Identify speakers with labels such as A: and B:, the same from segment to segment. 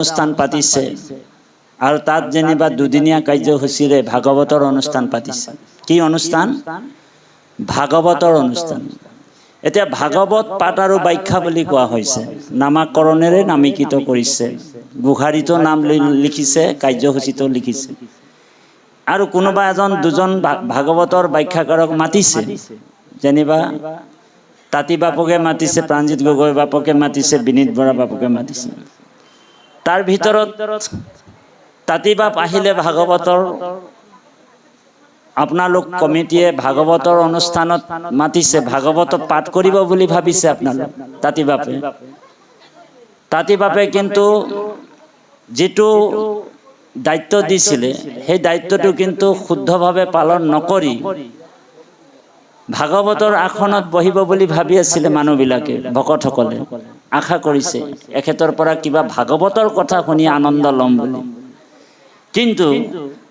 A: অনুষ্ঠান পাতিছে আৰু তাত যেনিবা দুদিনীয়া কাৰ্যসূচীৰে ভাগৱতৰ অনুষ্ঠান পাতিছে। কি অনুষ্ঠান? ভাগৱতৰ অনুষ্ঠান। এতিয়া ভাগৱত পাঠ আৰু ব্যাখ্যা বুলি কোৱা হৈছে, নামাকৰণেৰে নামিকৃত কৰিছে। গোহাৰিতো নাম লিখিছে, কাৰ্যসূচীটো লিখিছে। আৰু কোনোবা এজন দুজন ভাগৱতৰ ব্যাখ্যাকাৰক মাতিছে, যেনিবা তাঁতী বাপকে মাতিছে, প্ৰাণজিৎ গগৈ বাপকে মাতিছে, বিনীত বৰা বাপকে মাতিছে। তাৰ ভিতৰত তাঁতী বাপ আহিলে ভাগৱতৰ, আপোনালোক কমিটিয়ে ভাগৱতৰ অনুষ্ঠানত মাতিছে, ভাগৱত পাঠ কৰিব বুলি ভাবিছে আপোনালোক তাঁতী বাপে কিন্তু যিটো দায়িত্ব দিছিলে সেই দায়িত্বটো কিন্তু শুদ্ধভাৱে পালন নকৰি ভাগৱতৰ আসনত বহিব বুলি ভাবি আছিলে মানুহবিলাকে, ভকতসকলে আশা কৰিছে এখেতৰ পৰা কিবা ভাগৱতৰ কথা শুনি আনন্দ ল'ম বুলি। কিন্তু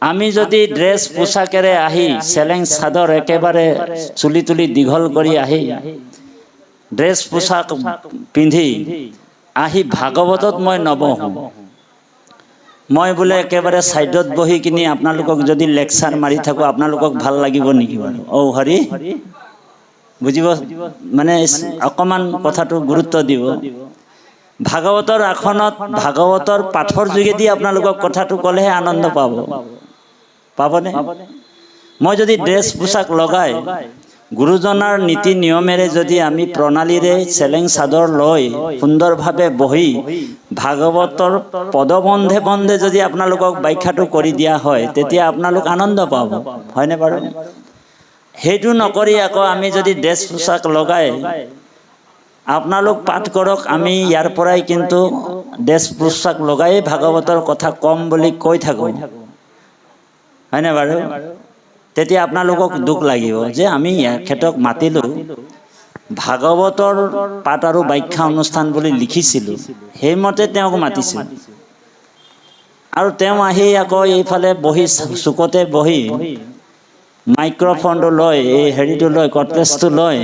A: আমি যদি ড্ৰেছ পোছাকেৰে আহি চেলেং চাদৰ একেবাৰে চুলি তুলি দীঘল কৰি আহি ড্ৰেছ পোছাক পিন্ধি আহি ভাগৱতত মই নবহোঁ, মই বোলে একেবাৰে ছাইডত বহি কিনি আপোনালোকক যদি লেকচাৰ মাৰি থাকোঁ আপোনালোকক ভাল লাগিব নেকি বাৰু? হৰি বুজিব, মানে অকণমান কথাটো গুৰুত্ব দিব। ভাগৱতৰ আসনত ভাগৱতৰ পাঠৰ যোগেদি আপোনালোকক কথাটো ক'লেহে আনন্দ পাবনে? মই যদি ড্ৰেছ পোছাক লগাই গুৰুজনাৰ নীতি নিয়মেৰে যদি আমি প্ৰণালীৰে চেলেং চাদৰ লৈ সুন্দৰভাৱে বহি ভাগৱতৰ পদবন্ধে বন্ধে যদি আপোনালোকক ব্যাখ্যাটো কৰি দিয়া হয় তেতিয়া আপোনালোক আনন্দ পাব, হয়নে বাৰু? সেইটো নকৰি আকৌ আমি যদি ড্ৰেছ পোছাক লগাই আপোনালোক পাঠ কৰক, আমি ইয়াৰ পৰাই কিন্তু ড্ৰেছ পোছাক লগাই ভাগৱতৰ কথা কম বুলি কৈ থাকোঁ, হয়নে বাৰু? তেতিয়া আপোনালোকক দুখ লাগিব যে আমি এখেতক মাতিলোঁ, ভাগৱতৰ পাঠ আৰু ব্যাখ্যা অনুষ্ঠান বুলি লিখিছিলোঁ, সেইমতে তেওঁক মাতিছিল আৰু তেওঁ আহি আকৌ এইফালে বহি চুকতে বহি মাইক্ৰফোনটো লৈ এই হেৰিটো লৈ কটলেছটো লৈ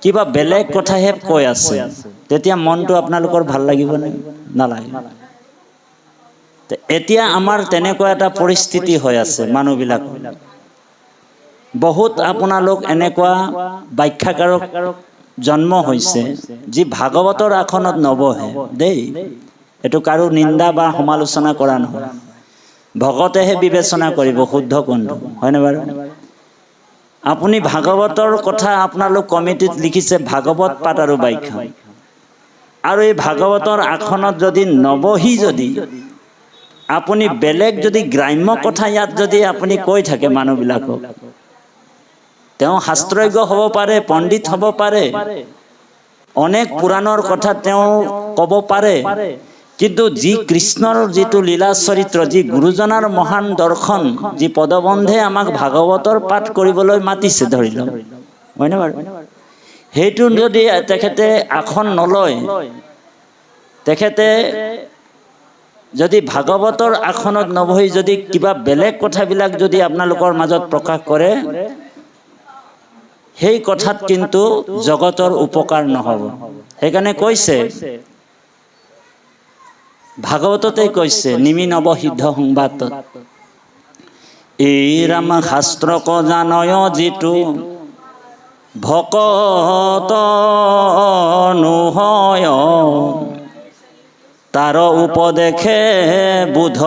A: কিবা বেলেগ কথাহে কৈ আছে, তেতিয়া মনটো আপোনালোকৰ ভাল লাগিবনে? নালাগে। এতিয়া আমাৰ তেনেকুৱা এটা পৰিস্থিতি হৈ আছে মানুহবিলাক। বহুত আপোনালোক এনেকুৱা ব্যাখ্যাকাৰক জন্ম হৈছে যি ভাগৱতৰ আসনত নবহে দেই, এইটো কাৰো নিন্দা বা সমালোচনা কৰা নহয়, ভকতেহে বিবেচনা কৰিব শুদ্ধ কোনটো, হয়নে বাৰু? আপুনি ভাগৱতৰ কথা আপোনালোক কমিটিত লিখিছে ভাগৱত পাঠ আৰু ব্যাখ্যা, আৰু এই ভাগৱতৰ আসনত যদি নবহি যদি আপুনি বেলেগ যদি গ্ৰাম্য কথা ইয়াত যদি আপুনি কৈ থাকে মানুহবিলাকক, তেওঁ শাস্ত্ৰজ্ঞ হ'ব পাৰে, পণ্ডিত হ'ব পাৰে, অনেক পুৰাণৰ কথা তেওঁ ক'ব পাৰে, কিন্তু যি কৃষ্ণৰ যিটো লীলা চৰিত্ৰ, যি গুৰুজনাৰ মহান দৰ্শন, যি পদবন্ধে আমাক ভাগৱতৰ পাঠ কৰিবলৈ মাতিছে ধৰি লওক, হয়নে বাৰু? সেইটো যদি তেখেতে আসন নলয়, তেখেতে যদি ভাগৱতৰ আসনত নবহি যদি কিবা বেলেগ কথাবিলাক যদি আপোনালোকৰ মাজত প্ৰকাশ কৰে, সেই কথাত কিন্তু জগতৰ উপকাৰ নহ'ব। সেইকাৰণে কৈছে, ভাগৱততে কৈছে নিমি নৱসিদ্ধ সংবাদত, এই ৰাম শাস্ত্ৰক জানয় যিটো ভকত নোহয়, তাৰ উপদেশে বুধ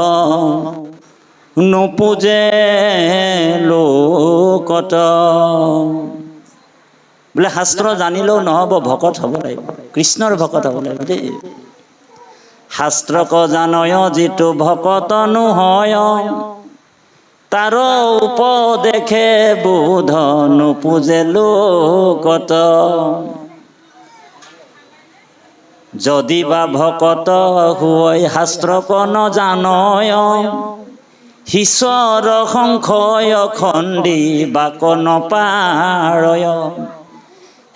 A: নোপূজে লোকত। বোলে শাস্ত্ৰ জানিলেও নহ'ব, ভকত হ'ব লাগিব, কৃষ্ণৰ ভকত হ'ব লাগিব দেই। শাস্ত্ৰক জানয় যিটো ভকত নোহয়, তাৰ উপদেশে বুধ নোপূজে লোকত। যদি বা ভকত হৈ শাস্ত্ৰক নজানয়, ঈশ্বৰ সংশয় খণ্ডি বাক নপাৰয়।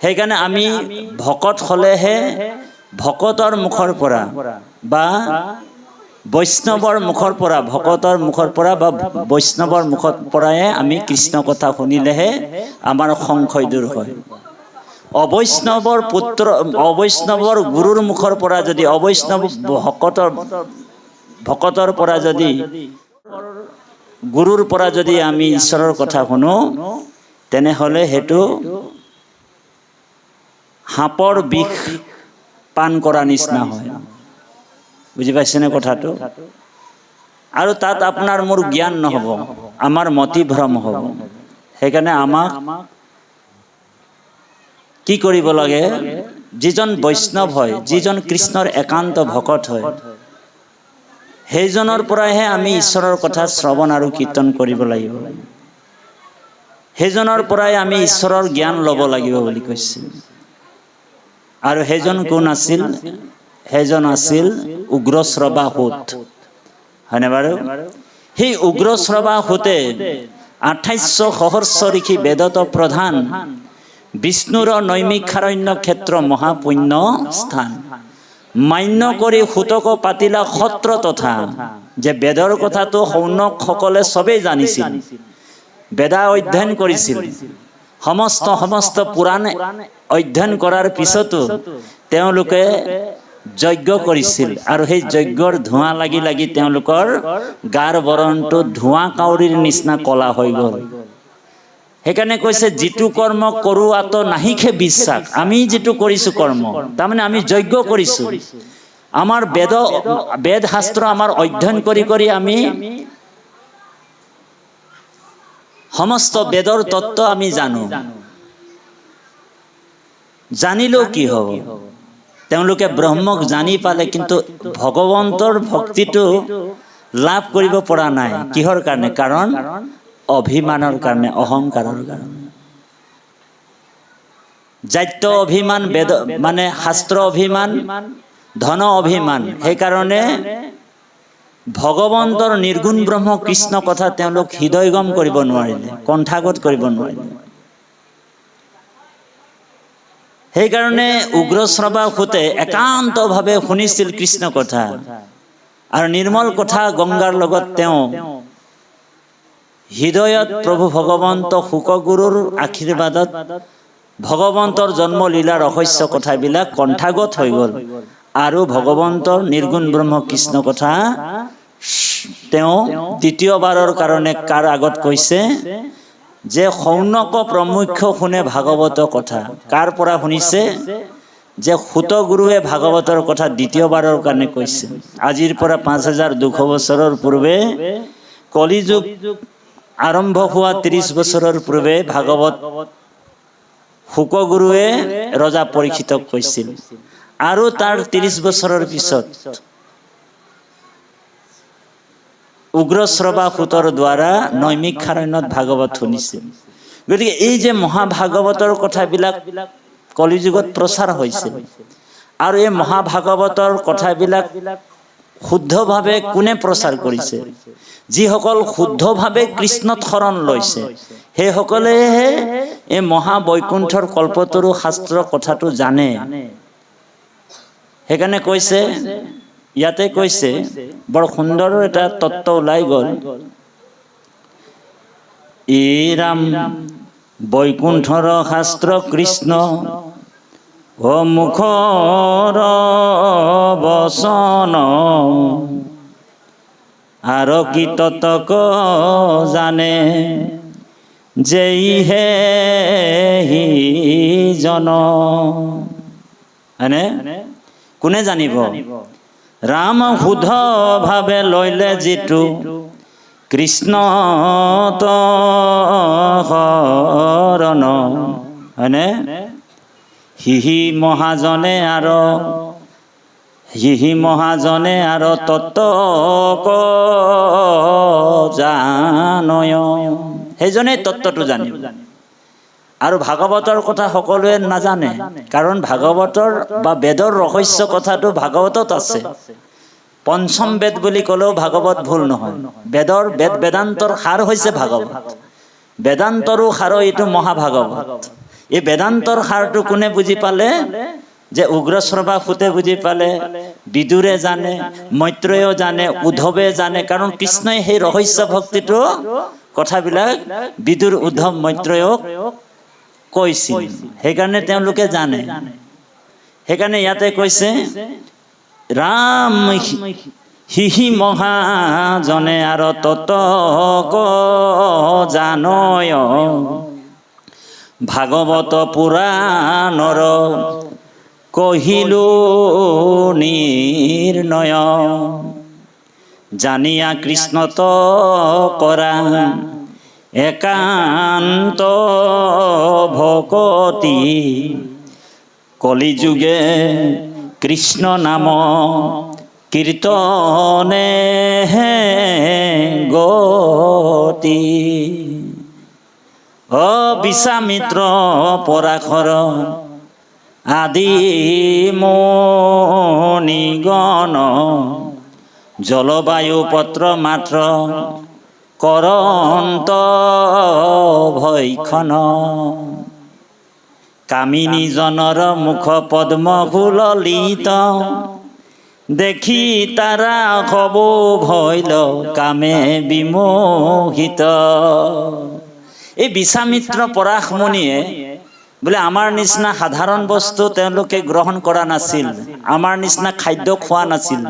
A: সেইকাৰণে আমি ভকত হ'লেহে ভকতৰ মুখৰ পৰা বা বৈষ্ণৱৰ মুখৰ পৰা, ভকতৰ মুখৰ পৰা বা বৈষ্ণৱৰ মুখৰ পৰাই আমি কৃষ্ণ কথা শুনিলেহে আমাৰ সংশয় দূৰ হয়। অবৈষ্ণৱৰ পুত্ৰ অবৈষ্ণৱৰ গুৰুৰ মুখৰ পৰা যদি অবৈষ্ণৱ ভকতৰ পৰা যদি গুৰুৰ পৰা যদি আমি ঈশ্বৰৰ কথা শুনো তেনেহলে হেতু সাপৰ বিষ পান কৰা নিচিনা হয়। বুজি পাইছেনে কথাটো? আৰু তাত আপোনাৰ মোৰ জ্ঞান নহব, আমাৰ মতি ভ্ৰম হ'ব। সেইকাৰণে আমাক কি কৰিব লাগে? যিজন বৈষ্ণৱ হয়, যিজন কৃষ্ণৰ একান্ত ভকত হয়, সেইজনৰ পৰাহে আমি ঈশ্বৰৰ কথা শ্ৰৱণ আৰু কীৰ্তন কৰিব লাগিব। সেইজনৰ পৰাই আমি ঈশ্বৰৰ জ্ঞান ল'ব লাগিব বুলি কৈছে। আৰু সেইজন কোন আছিল? সেইজন আছিল উগ্ৰশ্ৰৱাসুত, হয়নে বাৰু? সেই উগ্ৰশ্ৰৱাসুতে 2800 সহস্ৰ ঋষি বেদত প্ৰধান বিষ্ণুৰ নৈমিষাৰণ্য ক্ষেত্ৰ মহাপুণ্য স্থান মান্য কৰি সুতক পাতিলা সত্ৰ তথা, যে বেদৰ কথাটো সৌনকসকলে সবেই জানিছিল, বেদা অধ্যয়ন কৰিছিল, সমস্ত পুৰাণ অধ্যয়ন কৰাৰ পিছতো তেওঁলোকে যজ্ঞ কৰিছিল। আৰু সেই যজ্ঞৰ ধোঁৱা লাগি লাগি তেওঁলোকৰ গাৰ বৰণটো ধোঁৱা কাউৰীৰ নিচিনা কলা হৈ গ'ল। সেইকাৰণে কৈছে যিটো কৰ্ম কৰোৱাতো নাহিকে বিশ্বাস। আমি যিটো কৰিছো কৰ্ম, তাৰমানে আমি যজ্ঞ কৰিছো, আমাৰ বেদ শাস্ত্ৰ আমাৰ অধ্যয়ন কৰি কৰি আমি সমস্ত বেদৰ তত্ত্ব আমি জানো। জানিলেও কি হ'ব? তেওঁলোকে ব্ৰহ্মক জানি পালে, কিন্তু ভগৱন্তৰ ভক্তিটো লাভ কৰিব পৰা নাই। কিহৰ কাৰণে? কাৰণ অভিমানৰ কাৰণে, অহংকাৰৰ কাৰণে। জাত্য অভিমান, বেদ মানে শাস্ত্ৰ অভিমান, ধন অভিমান। সেইকাৰণে ভগৱন্তৰ নিৰ্গুণ ব্ৰহ্ম কৃষ্ণ কথা তেওঁলোক হৃদয়গম কৰিব নোৱাৰিলে, কণ্ঠাগত কৰিব নোৱাৰিলে। সেইকাৰণে উগ্ৰশ্ৰৱাসুতে একান্তভাৱে শুনিছিল কৃষ্ণ কথা, আৰু নিৰ্মল কথা গংগাৰ লগত তেওঁ হৃদয়ত প্ৰভু ভগৱন্ত শুকগুৰুৰ আশীৰ্বাদত ভগৱন্তৰ জন্ম লীলা ৰহস্য কথাবিলাক কণ্ঠাগত হৈ গ'ল। আৰু ভগৱন্তৰ নিৰ্গুণ ব্ৰহ্ম কৃষ্ণ কথা তেওঁ দ্বিতীয়বাৰৰ কাৰণে কাৰ আগত কৈছে? যে সৌনক প্ৰমুখ্য শুনে ভাগৱত কথা। কাৰ পৰা শুনিছে? যে সুত গুৰুৱে ভাগৱতৰ কথা দ্বিতীয়বাৰৰ কাৰণে কৈছে। আজিৰ পৰা 5200 বছৰৰ পূৰ্বে, কলিযুগ আৰম্ভ হোৱা 30 বছৰৰ পূৰ্বে ভাগৱত শুকগুৰুৱে ৰজা পৰীক্ষিতক কৈছিল। আৰু তাৰ 30 বছৰৰ পিছত উগ্ৰশ্ৰৱাসুতৰ দ্বাৰা নৈমিষাৰণ্যত ভাগৱত শুনিছিল। গতিকে এই যে মহাভাগৱতৰ কথাবিলাক কলিযুগত প্ৰচাৰ হৈছিল, আৰু এই মহাভাগৱতৰ কথাবিলাক শুদ্ধভাৱে কোনে প্ৰচাৰ কৰিছে? যিসকল শুদ্ধভাৱে কৃষ্ণত শৰণ লৈছে, সেইসকলেহে এই মহাবৈকুণ্ঠৰ কল্পতৰু শাস্ত্ৰ কথাটো জানে। সেইকাৰণে কৈছে, ইয়াতে কৈছে, বৰ সুন্দৰ এটা তত্ত্ব ওলাই গ'ল। ইৰাম বৈকুণ্ঠৰ শাস্ত্ৰ কৃষ্ণ মুখৰ বচন, আৰু কি ততক জানে যেই হে জন। হয়নে? কোনে জানিব? ৰাম শুদ্ধ ভাৱে লৈলে যিটো কৃষ্ণ শৰণ, হয়নে? হিহি মহাজনে আৰু তত্ত্বক জানয়। সেইজনে তত্ত্বটো জানিব। আৰু ভাগৱতৰ কথা সকলোৱে নাজানে, কাৰণ ভাগৱতৰ বা বেদৰ ৰহস্য কথাটো ভাগৱতত আছে। পঞ্চম বেদ বুলি ক'লেও ভাগৱত ভুল নহয়। বেদান্তৰ সাৰ হৈছে ভাগৱত। বেদান্তৰো সাৰ এইটো মহাভাগৱত। এই বেদান্তৰ সাৰটো কোনে বুজি পালে? যে উগ্ৰশ্ৰৱাসুতে বুজি পালে, বিদুৰে জানে, মৈত্ৰেয়ো জানে, উদ্ধৱে জানে। কাৰণ কৃষ্ণই সেই ৰহস্য ভক্তিটো কথাবিলাক বিদুৰ, উদ্ধৱ, মৈত্ৰেয়ক কৈছিল, সেইকাৰণে তেওঁলোকে জানে। সেইকাৰণে ইয়াতে কৈছে ৰাম হিহি মহাজনে আৰু তত জানয় ভাগৱত পুৰাণৰ কহিলো নিৰ্ণয় জানিয়া কৃষ্ণত কৰা একান্ত ভকতি কলিযুগে কৃষ্ণ নাম কীৰ্তনে গতি। বিশ্বামিত্ৰ পৰাশৰ আদি মুনিগণ জলবায়ু পত্ৰ মাত্ৰ কৰন্ত ভৈখন কামিনী জনৰ মুখ পদ্ম ফুললিত দেখি তাৰা হব ভৈল কামে বিমোহিত। এই বিশ্বামিত্ৰ পৰাশ মুনিয়ে বোলে আমাৰ নিচিনা সাধাৰণ বস্তু তেওঁলোকে গ্ৰহণ কৰা নাছিল, আমাৰ নিচিনা খাদ্য খোৱা নাছিল।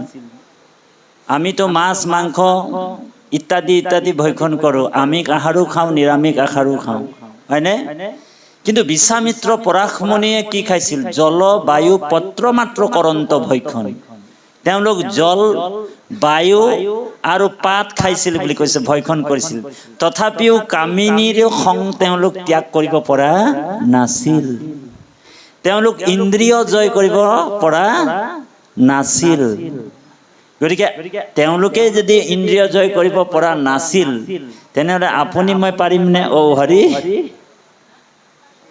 A: আমিতো মাছ মাংস ইত্যাদি ইত্যাদি ভক্ষণ কৰোঁ, আমিষ আহাৰো খাওঁ, নিৰামিষ আহাৰো খাওঁ, হয়নে? কিন্তু বিশ্বামিত্ৰ পৰাশ মুনিয়ে কি খাইছিল? জল বায়ু পত্ৰ মাত্ৰ কৰন্ত ভক্ষণ। তেওঁলোক জল বায়ু আৰু পাত খাইছিল বুলি কৈছে, ভক্ষণ কৰিছিল। তথাপিও কামিনীৰ সং তেওঁলোক ত্যাগ কৰিব পৰা নাছিল। তেওঁলোক ইন্দ্ৰিয় জয় কৰিব পৰা নাছিল। গতিকে তেওঁলোকে যদি ইন্দ্ৰিয় জয় কৰিব পৰা নাছিল, তেনেহ'লে আপুনি মই পাৰিমনে? অ হৰি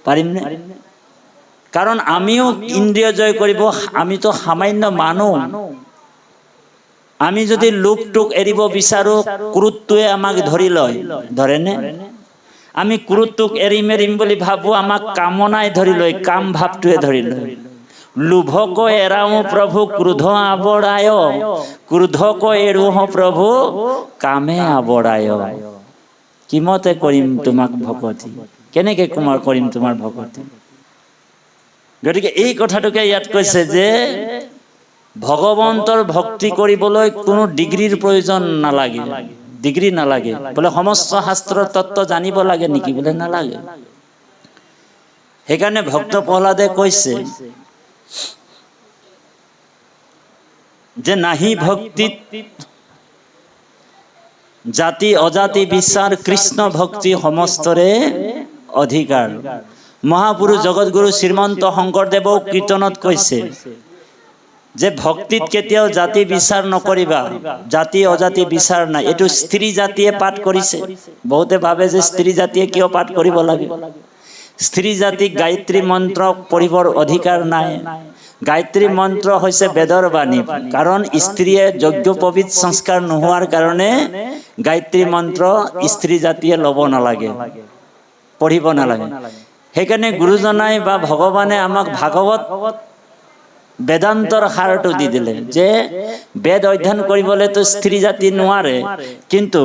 A: পাৰিমনে? কাৰণ আমিও ইন্দ্ৰিয় জয় কৰিব, আমিতো সামান্য মানুহ। আমি যদি লোভটোক এৰিব বিচাৰোঁ, ক্ৰোধটোৱে আমাক ধৰি লয়, ধৰেনে? আমি ক্ৰোধটোক এৰিম এৰিম বুলি ভাবোঁ, আমাক কামনাই ধৰি লয়, কাম ভাৱটোৱে ধৰি লয়। লোভক এৰাও প্ৰভু ক্ৰোধ আৱৰায়, ক্ৰোধক এৰোহ প্ৰভু কামে আৱৰায়। কিমতে কৰিম তোমাক ভকতি, কেনেকে কৰিম তোমাৰ ভকতি? গতিকে এই কথাটোকে ইয়াত কৈছে যে ভগৱন্তৰ ভক্তি কৰিবলৈ কোনো ডিগ্ৰীৰ প্ৰয়োজন নালাগে, ডিগ্ৰী নালাগে। বোলে সমস্ত শাস্ত্ৰৰ তত্ত্ব জানিব লাগে নেকি? বোলে নালাগে। সেইকাৰণে ভক্ত প্ৰহ্লাদে কৈছে যে নাহি ভক্তিত জাতি অজাতি বিচাৰ, কৃষ্ণ ভক্তি সমস্তৰে অধিকাৰ। মহাপুৰুষ জগতগুৰু শ্ৰীমন্ত শংকৰদেৱও কীৰ্তনত কৈছে যে ভক্তিত কেতিয়াও জাতি বিচাৰ নকৰিবা, জাতি অজাতি বিচাৰ নাই। এইটো স্ত্ৰী জাতিয়ে পাঠ কৰিছে। বহুতে ভাবে যে স্ত্ৰী জাতিয়ে কিয় পাঠ কৰিব লাগে? স্ত্ৰী জাতিক গায়ত্ৰী মন্ত্ৰ পঢ়িবৰ অধিকাৰ নাই। গায়ত্ৰী মন্ত্ৰ হৈছে বেদৰ বাণী, কাৰণ স্ত্ৰীয়ে যজ্ঞোপৱিত সংস্কাৰ নোহোৱাৰ কাৰণে গায়ত্ৰী মন্ত্ৰ স্ত্ৰী জাতিয়ে ল'ব নালাগে, পঢ়িব নালাগে। সেইকাৰণে গুৰুজনাই বা ভগৱানে আমাক ভাগৱত বেদান্তৰ সাৰটো দি দিলে যে বেদ অধ্যয়ন কৰিবলৈতো স্ত্ৰী জাতি নোৱাৰে, কিন্তু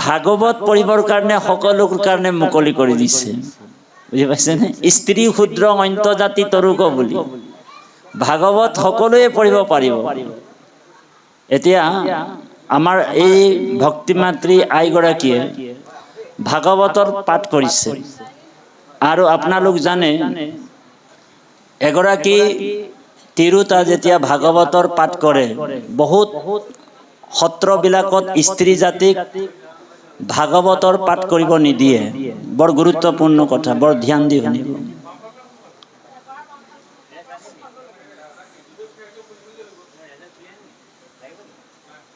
A: ভাগৱত পঢ়িবৰ কাৰণে সকলোৰ কাৰণে মুকলি কৰি দিছে। বুজি পাইছেনে? স্ত্ৰী ক্ষুদ্ৰ অন্ত জাতি তৰুক বুলি ভাগৱত সকলোৱে পঢ়িব পাৰিব। এতিয়া আমাৰ এই ভক্তিমাতৃ আইগৰাকীয়ে ভাগৱতৰ পাঠ কৰিছে, আৰু আপোনালোক জানে এগৰাকী তিৰোতা যেতিয়া ভাগৱতৰ পাঠ কৰে, বহুত সত্ৰবিলাকত স্ত্ৰী জাতিক ভাগৱতৰ পাঠ কৰিব নিদিয়ে। বৰ গুৰুত্বপূৰ্ণ কথা, বৰ ধ্যান দি শুনিব।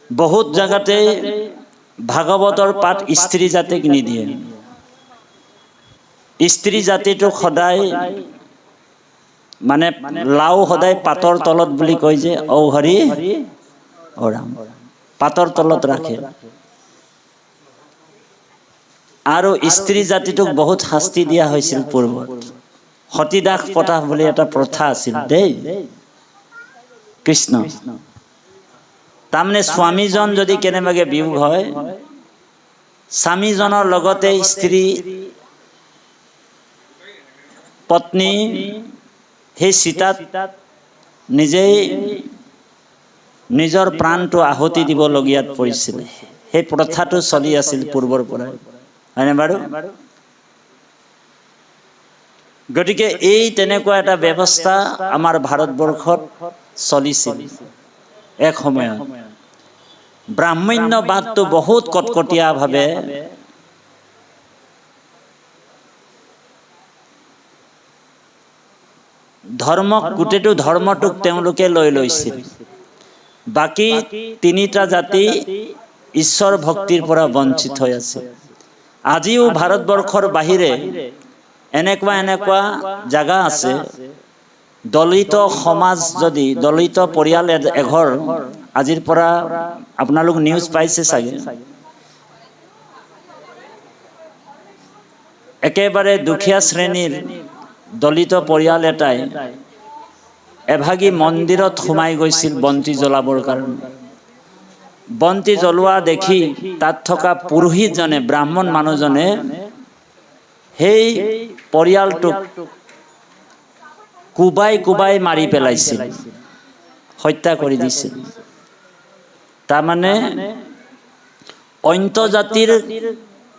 A: বহুত জাগাতে ভাগৱতৰ পাঠ স্ত্ৰী জাতিক নিদিয়ে। স্ত্ৰী জাতিটোক সদায় মানে লাও সদায় পাতৰ তলত বুলি কয় যে, ঔ হৰি ঔ ৰাম, পাতৰ তলত ৰাখে। আৰু স্ত্ৰী জাতিটোক বহুত শাস্তি দিয়া হৈছিল পূৰ্বত। সতীদাহ প্ৰথা বুলি এটা প্ৰথা আছিল দেই। কৃষ্ণ তাৰমানে স্বামীজন যদি কেনেবাকে বিয়োগ হয়, স্বামীজনৰ লগতে স্ত্ৰী পত্নী সেই চিতাত নিজেই নিজৰ প্ৰাণটো আহুতি দিবলগীয়াত পৰিছিল। সেই প্ৰথাটো চলি আছিল পূৰ্বৰ পৰাই, হয়নে বাৰু? গতিকে এই তেনেকুৱা এটা ব্যৱস্থা আমাৰ ভাৰতবৰ্ষত চলিছিল এক সময়ত। ব্ৰাহ্মণ্যবাদটো বহুত কটকটীয়াভাৱে গোটেইটো ধৰ্মটোক তেওঁলোকে লৈ লৈছিল। বাকী তিনিটা জাতি ঈশ্বৰ ভক্তিৰ পৰা বঞ্চিত হৈ আছে। আজিও ভাৰতবৰ্ষৰ বাহিৰে এনেকুৱা জাগা আছে, দলিত সমাজ যদি, দলিত পৰিয়াল এঘৰ, আজিৰ পৰা আপোনালোক নিউজ পাইছে চাগে, একেবাৰে দুখীয়া শ্ৰেণীৰ দলিত পৰিয়াল এটাই এভাগী মন্দিৰত সোমাই গৈছিল বন্তি জ্বলাবৰ কাৰণে। বন্তি জ্বলোৱা দেখি তাত থকা পুৰোহিতজনে, ব্ৰাহ্মণ মানুহজনে সেই পৰিয়ালটোক কোবাই কোবাই মাৰি পেলাইছিল, হত্যা কৰি দিছিল। তাৰমানে অন্তজাতিৰ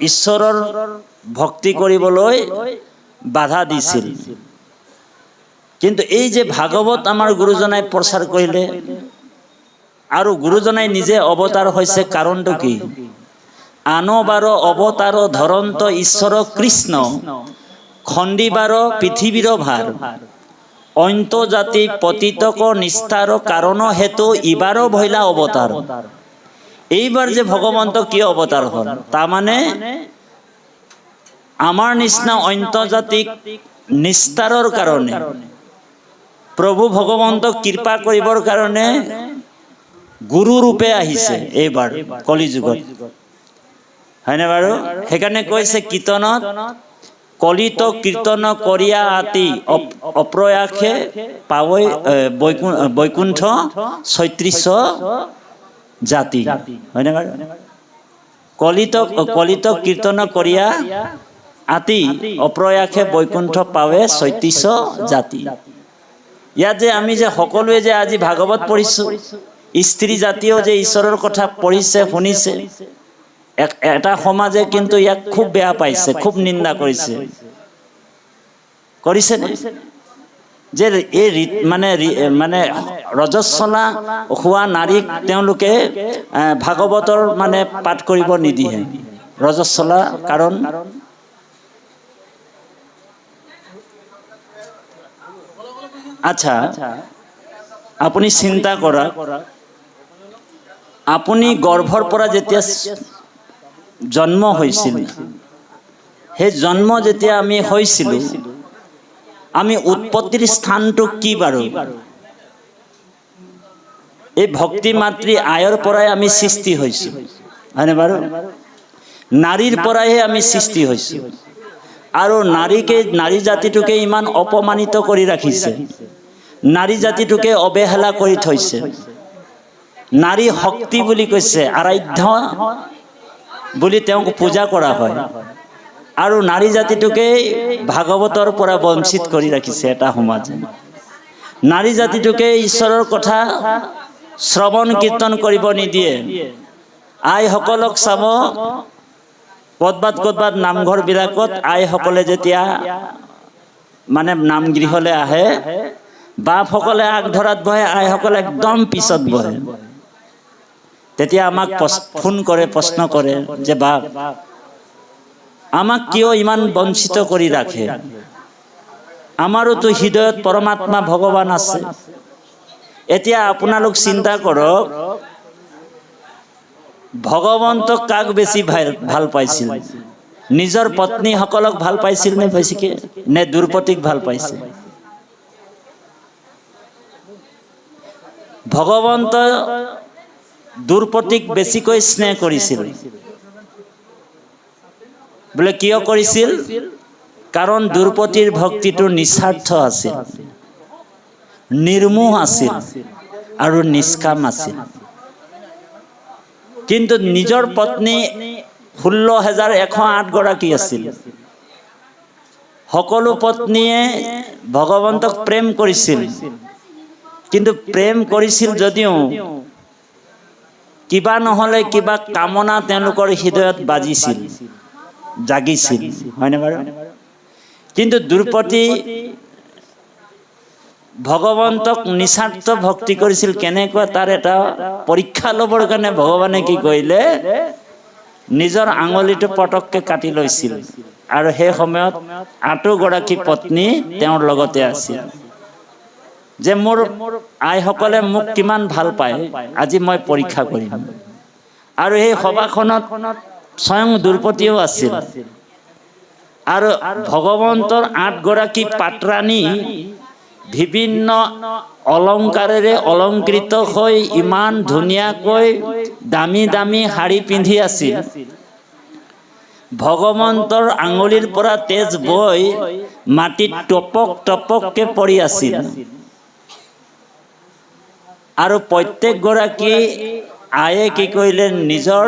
A: ঈশ্বৰৰ ভক্তি কৰিবলৈ বাধা দিছিল। কিন্তু এই যে ভাগৱত আমাৰ গুৰুজনাই প্ৰচাৰ কৰিলে, আৰু গুৰুজনাই নিজে অৱতাৰ হৈছে, কাৰণটো কি? আনবাৰ অৱতাৰ ধৰন্ত ঈশ্বৰ কৃষ্ণ, খণ্ডিবাৰ পৃথিৱীৰ ভাৰ, অন্তজাতি পতিতক নিস্তাৰ কাৰণ হেতু ইবাৰ ভৈলা অৱতাৰ। এইবাৰ যে ভগৱন্ত কিয় অৱতাৰ হ'ল? তাৰমানে আমাৰ নিচিনা অন্তজাতিক নিস্তাৰৰ কাৰণে, প্ৰভু ভগৱন্তক কৃপা কৰিবৰ কাৰণে গুৰু ৰূপে আহিছে এইবাৰ কলিযুগত, হয়নে বাৰু? সেইকাৰণে কৈছে কীৰ্তনত, কলিত কীৰ্তন কৰিয়া আতি অপ্ৰয়াসে পাৱৈ বৈকুণ্ঠ ৩৬ জাতি, হয়নে বাৰু? কলিত কীৰ্তন কৰিয়া আতি অপ্ৰয়াসে বৈকুণ্ঠ পাৱে ৩৬ জাতি। ইয়াত যে আমি যে সকলোৱে যে আজি ভাগৱত পঢ়িছোঁ, স্ত্ৰী জাতিও যে ঈশ্বৰৰ কথা পঢ়িছে, শুনিছে, এটা সমাজে কিন্তু ইয়াক খুব বেয়া পাইছে, খুব নিন্দা কৰিছে। কৰিছেনে? যে এই মানে ৰজস্বলা হোৱা নাৰীক তেওঁলোকে ভাগৱতৰ মানে পাঠ কৰিব নিদিয়ে, ৰজস্বলা। কাৰণ আচ্ছা, আপুনি চিন্তা কৰক, আপুনি গৰ্ভৰ পৰা যেতিয়া জন্ম হৈছিল, সেই জন্ম যেতিয়া আমি হৈছিলোঁ, আমি উৎপত্তিৰ স্থানটো কি বাৰু? এই ভক্তি মাতৃ আয়ৰ পৰাই আমি সৃষ্টি হৈছোঁ, হয়নে বাৰু? নাৰীৰ পৰাইহে আমি সৃষ্টি হৈছোঁ। আৰু নাৰী জাতিটোকে ইমান অপমানিত কৰি ৰাখিছে, নাৰী জাতিটোকে অৱহেলা কৰি থৈছে। নাৰী শক্তি বুলি কৈছে, আৰাধ্য বুলি তেওঁক পূজা কৰা হয়, আৰু নাৰী জাতিটোকেই ভাগৱতৰ পৰা বঞ্চিত কৰি ৰাখিছে এটা সমাজে। নাৰী জাতিটোকে ঈশ্বৰৰ কথা শ্ৰৱণ কীৰ্তন কৰিব নিদিয়ে। আইসকলক চাব, ক'ৰবাত নামঘৰবিলাকত আইসকলে যেতিয়া মানে নামগৃহলৈ আহে, বাপসকলে আগধৰাত বহে, আইসকলে একদম পিছত বহে। তেতিয়া আমাক ফোন কৰে, প্ৰশ্ন কৰে যে বাপ, আমাক কিয় ইমান বঞ্চিত কৰি ৰাখে? আমাৰোতো হৃদয়ত পৰমাত্মা ভগৱান আছে। এতিয়া আপোনালোক চিন্তা কৰক, ভগৱন্তক কাক বেছি ভাল পাইছিল? নিজৰ পত্নীসকলক ভাল পাইছিল নে বেছিকে, নে দ্ৰুপদীক ভাল পাইছিল? ভগৱন্ত দ্ৰুপদীক বেছিকৈ স্নেহ কৰিছিল। বোলে কিয় কৰিছিল? কাৰণ দ্ৰুপদীৰ ভক্তিটো নিস্বাৰ্থ আছিল, নিৰ্মোহ আছিল আৰু নিষ্কাম আছিল। কিন্তু নিজৰ পত্নী ১৬,১০৮ গৰাকী আছিল। সকলো পত্নীয়ে ভগৱন্তক প্ৰেম কৰিছিল, কিন্তু প্ৰেম কৰিছিল যদিও কিবা নহ'লে কিবা কামনা তেওঁলোকৰ হৃদয়ত বাজিছিল, জাগিছিল, হয়নে বাৰু? কিন্তু দ্ৰুপদী ভগৱন্তক নিস্বাৰ্থ ভক্তি কৰিছিল। কেনেকুৱা, তাৰ এটা পৰীক্ষা ল'বৰ কাৰণে ভগৱানে কি কৰিলে, নিজৰ আঙুলিটো পটককৈ কাটি লৈছিল। আৰু সেই সময়ত 8গৰাকী পত্নী তেওঁৰ লগতে আছিল, যে মোৰ আইসকলে মোক কিমান ভাল পায়, আজি মই পৰীক্ষা কৰিম। আৰু সেই সভাখনত স্বয়ং দ্ৰুপদীও আছিল। আৰু ভগৱন্তৰ 8গৰাকী পাত্ৰাণী বিভিন্ন অলংকাৰেৰে অলংকৃত হৈ ইমান ধুনীয়াকৈ দামী দামী শাৰী পিন্ধি আছিল। ভগৱন্তৰ আঙুলিৰ পৰা তেজ বৈ মাটিত টপক টপককৈ পৰি আছিল। আৰু প্ৰত্যেকগৰাকী আয়ে কি কৰিলে, নিজৰ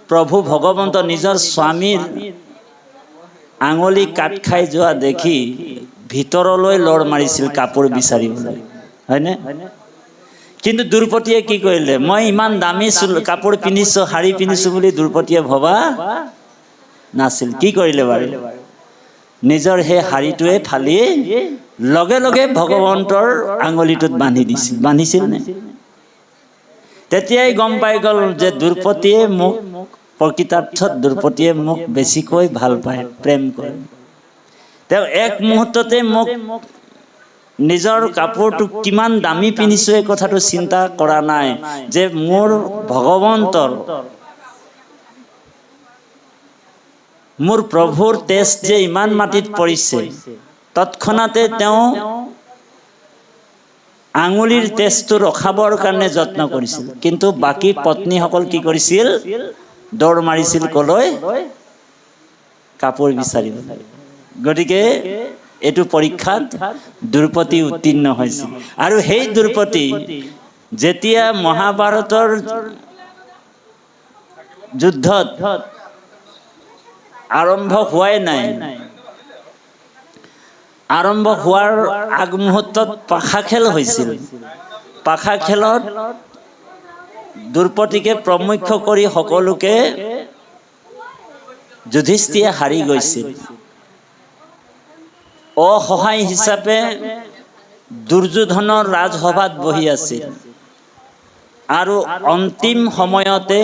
A: প্ৰভু ভগৱন্ত, নিজৰ স্বামীৰ আঙুলি কাট খাই যোৱা দেখি ভিতৰলৈ লৰ মাৰিছিল কাপোৰ বিচাৰিবলৈ, হয়নে? কিন্তু দ্ৰুপদীয়ে কি কৰিলে, মই ইমান দামী কাপোৰ পিন্ধিছোঁ, শাৰী পিন্ধিছোঁ বুলি দ্ৰুপদীয়ে ভবা নাছিল। কি কৰিলে বাৰু, নিজৰ সেই শাৰীটোৱে ফালি লগে লগে ভগৱন্তৰ আঙুলিটোত বান্ধিছিল নে? তেতিয়াই গম পাই গ'ল যে দ্ৰুপদীয়ে মোক, প্ৰকৃতাৰ্থত দ্ৰুপদীয়ে মোক বেছিকৈ ভাল পায়, প্ৰেম কৰে। তেওঁ এক মুহূৰ্ততে মোক নিজৰ কাপোৰটো কিমান দামী পিন্ধিছোঁ এই কথাটো চিন্তা কৰা নাই, যে মোৰ ভগৱন্তৰ, মোৰ প্ৰভুৰ তেজ যে ইমান মাটিত পৰিছে। তৎক্ষণাতে তেওঁ আঙুলিৰ তেজটো ৰখাবৰ কাৰণে যত্ন কৰিছিল। কিন্তু বাকী পত্নীসকল কি কৰিছিল, দৌৰ মাৰিছিল কলৈ, কাপোৰ বিচাৰিবলৈ। গতিকে এইটো পৰীক্ষাত দ্ৰুপদী উত্তীৰ্ণ হৈছিল। আৰু সেই দ্ৰুপদী যেতিয়া মহাভাৰতৰ যুদ্ধত আৰম্ভ হোৱাই নাই, আৰম্ভ হোৱাৰ আগমুহূৰ্তত পাশা খেল হৈছিল। পাশা খেলত দ্ৰুপদীকে প্ৰমুখ্য কৰি সকলোকে যুধিষ্ঠিৰে হাৰি গৈছিল। অসহায় হিচাপে দুৰ্যোধনৰ ৰাজসভাত বহি আছিল। আৰু অন্তিম সময়তে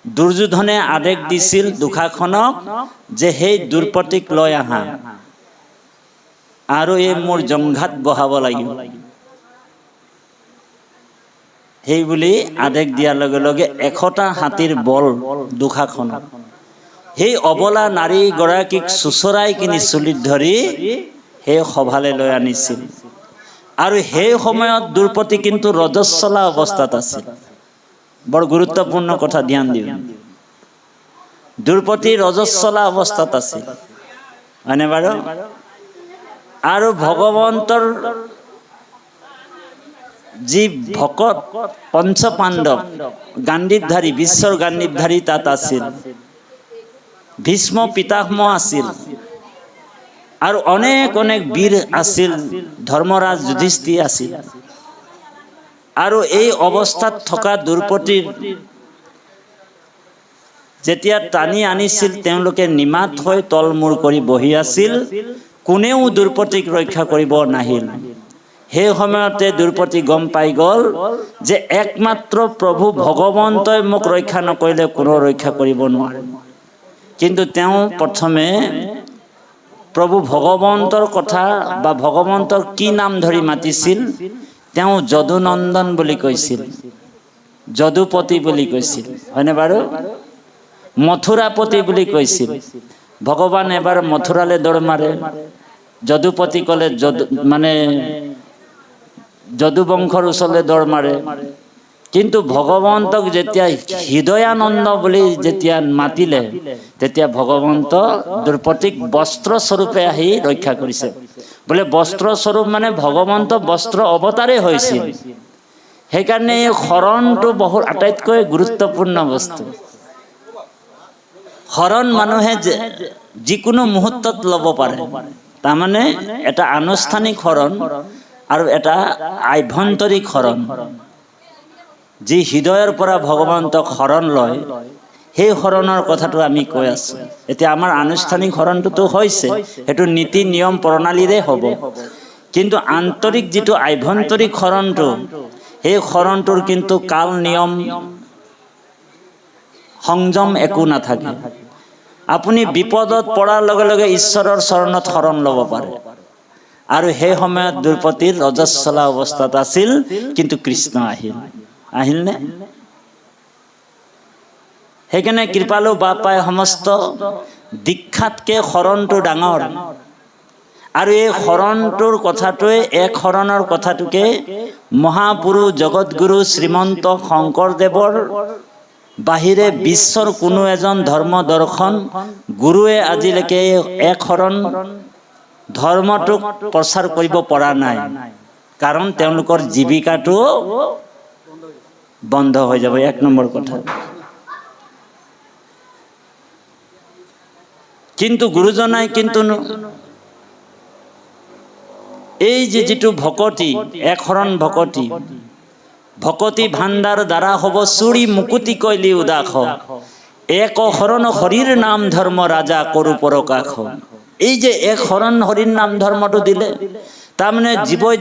A: দুৰ্যোধনে আদেশ দিছিল দুশাসনক, যে সেই দ্ৰুপদীক লৈ আহা আৰু এই মোৰ জংঘাত বহাব লাগিব। সেই বুলি আদেশ দিয়াৰ লগে লগে 100টা হাতীৰ বল দুশাসনক সেই অবলা নাৰীগৰাকীক চুচৰাই কিনি চুলিত ধৰি সেই সভালৈ লৈ আনিছিল। আৰু সেই সময়ত দ্ৰুপদী কিন্তু ৰজস্বলা অৱস্থাত আছিল। বৰ গুৰুত্বপূৰ্ণ কথা, ধ্যান দিওঁ। দ্ৰুপদী ৰজস্বলা অৱস্থাত আছিল, হয়নে বাৰু? আৰু ভগৱন্তৰ যি ভকত পঞ্চপাণ্ডৱ গাণ্ডীৱধাৰী, বিশ্বৰ গাণ্ডীৱধাৰী তাত আছিল। ভীষ্ম পিতামহ আছিল আৰু অনেক অনেক বীৰ আছিল। ধৰ্মৰাজ যুধিষ্ঠিৰ আছিল। আৰু এই অৱস্থাত থকা দ্ৰুপদীৰ যেতিয়া টানি আনিছিল, তেওঁলোকে নিমাত হৈ তলমূৰ কৰি বহি আছিল। কোনেও দ্ৰুপদীক ৰক্ষা কৰিব নাহিল। সেই সময়তে দ্ৰুপদী গম পাই গ'ল যে একমাত্ৰ প্ৰভু ভগৱন্তই মোক ৰক্ষা নকৰিলে কোনো ৰক্ষা কৰিব নোৱাৰে। কিন্তু তেওঁ প্ৰথমে প্ৰভু ভগৱন্তৰ কথা বা ভগৱন্তৰ কি নাম ধৰি মাতিছিল, তেওঁ যদুনন্দন বুলি কৈছিল, যদুপতি বুলি কৈছিল, হয়নে বাৰু? মথুৰাপতি বুলি কৈছিল। ভগৱান এবাৰ মথুৰালৈ দৌৰ মাৰে, যদুপতি ক'লে মানে যদুবংশৰ ওচৰলৈ দৌৰ মাৰে। কিন্তু ভগৱন্তক যেতিয়া হৃদয়ানন্দ বুলি যেতিয়া মাতিলে, তেতিয়া ভগৱন্ত দ্ৰুপদীক বস্ত্ৰস্বৰূপে আহি ৰক্ষা কৰিছে। বোলে বস্ত্ৰস্বৰূপ মানে ভগৱন্ত বস্ত্ৰ অৱতাৰেই হৈছিল। সেইকাৰণে এই শৰণটো বহুত আটাইতকৈ গুৰুত্বপূৰ্ণ বস্তু। শৰণ মানুহে যিকোনো মুহূৰ্তত ল'ব পাৰে। তাৰমানে এটা আনুষ্ঠানিক শৰণ আৰু এটা আভ্যন্তৰিক শৰণ। যি হৃদয়ৰ পৰা ভগৱন্তক শৰণ লয় সেই শৰণৰ কথাটো আমি কৈ আছোঁ। এতিয়া আমাৰ আনুষ্ঠানিক শৰণটোতো হৈছে, সেইটো নীতি নিয়ম প্ৰণালীৰে হ'ব, কিন্তু আন্তৰিক যিটো আভ্যন্তৰিক শৰণটো, সেই শৰণটোৰ কিন্তু কাল নিয়ম সংযম একো নাথাকে। আপুনি বিপদত পৰাৰ লগে লগে ঈশ্বৰৰ চৰণত শৰণ ল'ব পাৰে। আৰু সেই সময়ত দ্ৰৌপদীৰ ৰজস্বলা অৱস্থাত আছিল, কিন্তু কৃষ্ণ আহিল নে? সেইকাৰণে কৃপালু বাপাই সমস্ত দীক্ষাতকে শৰণটো ডাঙৰ। আৰু এই শৰণটোৰ কথাটোৱে, এক শৰণৰ কথাটোকে মহাপুৰুষ জগতগুৰু শ্ৰীমন্ত শংকৰদেৱৰ বাহিৰে বিশ্বৰ কোনো এজন ধৰ্ম দৰ্শন গুৰুৱে আজিলৈকে এক শৰণ ধৰ্মটোক প্ৰচাৰ কৰিব পৰা নাই। কাৰণ তেওঁলোকৰ জীৱিকাটো বন্ধ হৈ যাব, এক নম্বৰ কথা। কিন্তু গুৰুজনাই কিন্তু এই যিটো ভকতি, এক শৰণ ভকতি, ভকতি ভাণ্ডাৰ দ্বাৰা হ'ব চুৰি মুকুতি কৈলি উদাস, এক শৰণ হৰিৰ নাম ধৰ্ম ৰাজা কৰো পৰকাশ। এই যে এক শৰণ হৰিৰ নাম ধৰ্মটো দিলে, তাৰমানে জীৱই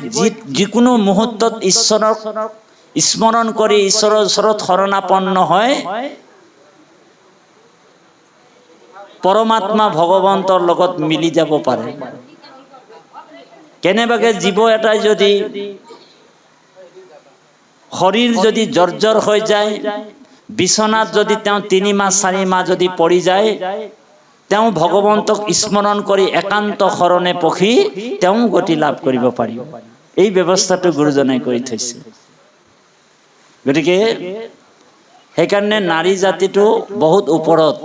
A: যিকোনো মুহূৰ্তত ঈশ্বৰক স্মৰণ কৰি ঈশ্বৰৰ ওচৰত শৰণাপন্ন হয় পৰমাত্মা ভগৱন্তৰ লগত মিলি যাব পাৰে। কেনেবাকে জীৱ এটাই যদি শৰীৰ যদি জৰ্জৰ হৈ যায়, বিচনাত যদি তেওঁ 3 মাহ 4 মাহ যদি পৰি যায়, তেওঁ ভগৱন্তক স্মৰণ কৰি একান্ত শৰণে পখি তেওঁ গতি লাভ কৰিব পাৰিব। এই ব্যৱস্থাটো গুৰুজনাই কৰি থৈছে। গতিকে সেইকাৰণে নাৰী জাতিটো বহুত ওপৰত।